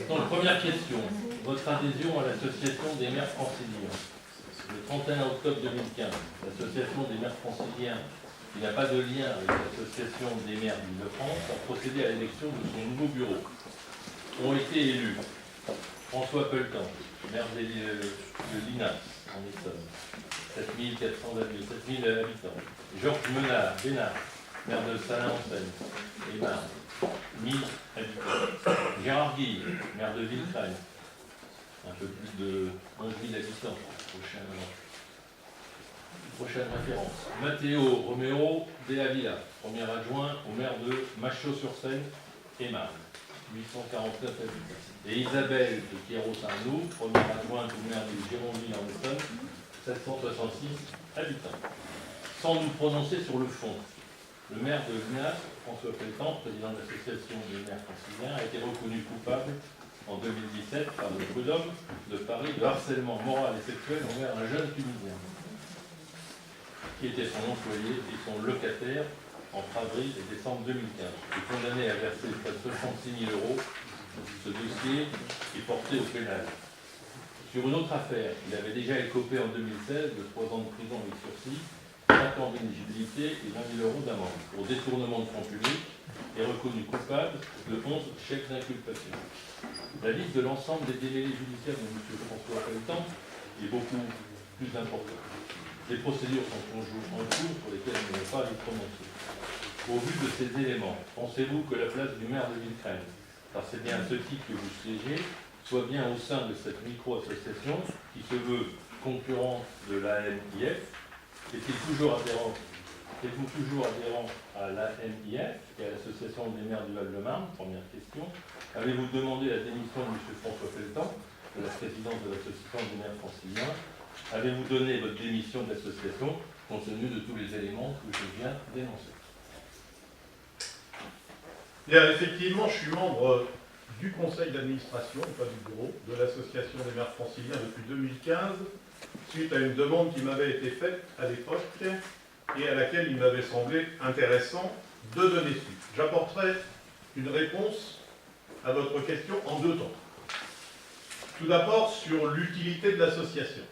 Donc, première question. Votre adhésion à l'association des maires franciliens. Le 31 octobre 2015, l'association des maires franciliens, qui n'a pas de lien avec l'association des maires d'Île-de-France, a procédé à l'élection de son nouveau bureau. Ont été élus François Pelletan, maire de Linas, en Essonne, 7400 habitants. Georges Menard, Bénard, maire de Salins-en-Seine, et Marne, 1000 habitants. Gérard Guille, maire de Villecreil, un peu plus de 11 000 habitants. Prochaine référence. Matteo Romero de Avila, premier adjoint au maire de Machaut-sur-Seine et Marne, 849 habitants. Et Isabelle de Pierrot-Saint-Loup, première adjointe au maire de Gironville en Essonne, 766 habitants. Sans nous prononcer sur le fond, le maire de Linas, François Pelletan, président de l'association des maires franciliens, a été reconnu coupable en 2017 par le prud'homme de Paris de harcèlement moral et sexuel envers un jeune Tunisien qui était son employé et son locataire entre avril et décembre 2015. Il est condamné à verser près de 66 000 €. Ce dossier est porté au pénal. Sur une autre affaire, il avait déjà écopé en 2016 de 3 ans de prison avec sursis, 5 ans d'éligibilité et 20 000 € d'amende pour détournement de fonds publics et reconnu coupable de 11 chèques d'inculpation. La liste de l'ensemble des délégués judiciaires de M. François Pelletan est beaucoup plus importante. Les procédures sont en cours pour lesquelles nous n'avons pas à nous prononcer. Au vu de ces éléments, pensez-vous que la place du maire de Villecreil, car c'est bien à ce titre que vous siégez, soit bien au sein de cette micro-association qui se veut concurrente de l'AMIF? Êtes-vous toujours adhérent à l'AMIF et à l'Association des maires du Val-de-Marne? Première question. Avez-vous demandé la démission de M. François Pelletan, de la présidence de l'Association des maires franciliens? Avez-vous donné votre démission de l'association compte tenu de tous les éléments que je viens d'énoncer? Bien, effectivement, je suis membre du conseil d'administration, pas du bureau, de l'association des maires franciliens depuis 2015, suite à une demande qui m'avait été faite à l'époque et à laquelle il m'avait semblé intéressant de donner suite. J'apporterai une réponse à votre question en 2 temps. Tout d'abord, sur l'utilité de l'association.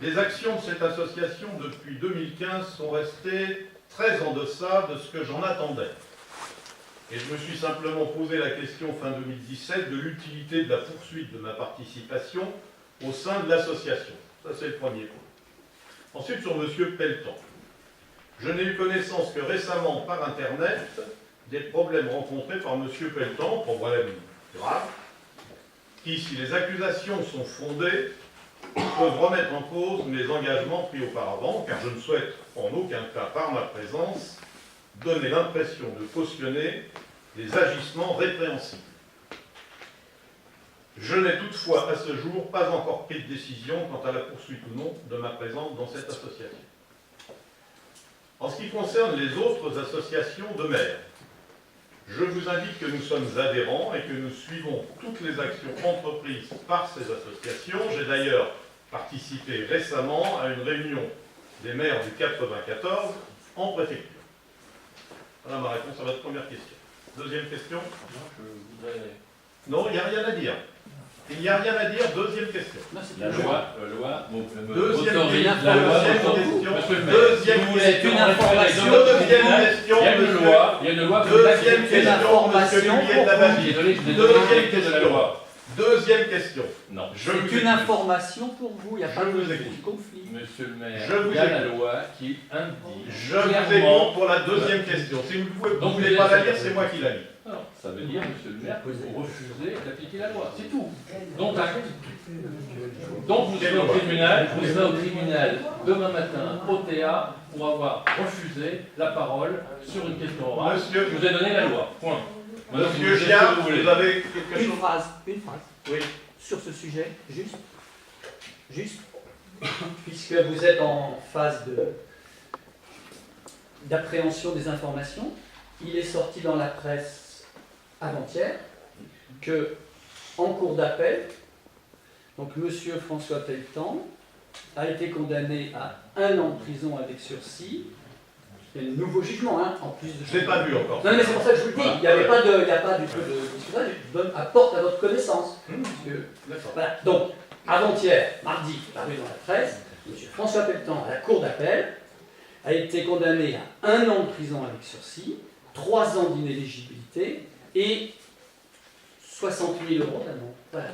Les actions de cette association depuis 2015 sont restées très en deçà de ce que j'en attendais. Et je me suis simplement posé la question fin 2017 de l'utilité de la poursuite de ma participation au sein de l'association. Ça, c'est le premier point. Ensuite, sur M. Pelletan. Je n'ai eu connaissance que récemment par Internet des problèmes rencontrés par M. Pelletan, problèmes graves, qui, si les accusations sont fondées, peuvent remettre en cause mes engagements pris auparavant, car je ne souhaite en aucun cas, par ma présence, donner l'impression de cautionner les agissements répréhensibles. Je n'ai toutefois, à ce jour, pas encore pris de décision quant à la poursuite ou non de ma présence dans cette association. En ce qui concerne les autres associations de maires, je vous indique que nous sommes adhérents et que nous suivons toutes les actions entreprises par ces associations. J'ai d'ailleurs participé récemment à une réunion des maires du 94 en préfecture. Voilà ma réponse à votre première question. Deuxième question? Non, il n'y a rien à dire. Il n'y a rien à dire. Deuxième question. La loi deuxième autorise question. la loi. Deuxième question. Une information. Deuxième question. Il y a une loi. Il y a une loi. Deuxième question. Information. Deuxième question de la loi. Deuxième question. Non. C'est une information pour vous, il n'y a pas de conflit. Monsieur le maire, Je vous il y a la écoute. loi qui indique. Je vous écoute pour la deuxième question. Si vous ne voulez pas la lire, c'est moi qui la lis. Alors, ça veut dire, monsieur le maire, que vous refusez d'appliquer la loi. C'est tout. Donc, vous serez au tribunal demain matin au TA pour avoir refusé la parole sur une question orale. Monsieur, Je vous ai donné la loi. Point. Monsieur Giard, vous avez quelque Une chose? phrase, Oui. sur ce sujet, juste, puisque vous êtes en phase d'appréhension des informations, il est sorti dans la presse avant-hier que, en cours d'appel, donc M. François Pelletan a été condamné à 1 an de prison avec sursis. Il y a un nouveau jugement, hein, en plus de... Je ne l'ai pas vu encore. Non, mais c'est pour ça que je vous le dis, il n'y a pas du tout de discussion. apporte à votre connaissance. D'accord. Voilà. Donc, avant-hier, mardi, paru dans la presse, M. François Pelletan, à la cour d'appel, a été condamné à 1 an de prison avec sursis, 3 ans d'inéligibilité et 60 000 € d'amende. Voilà.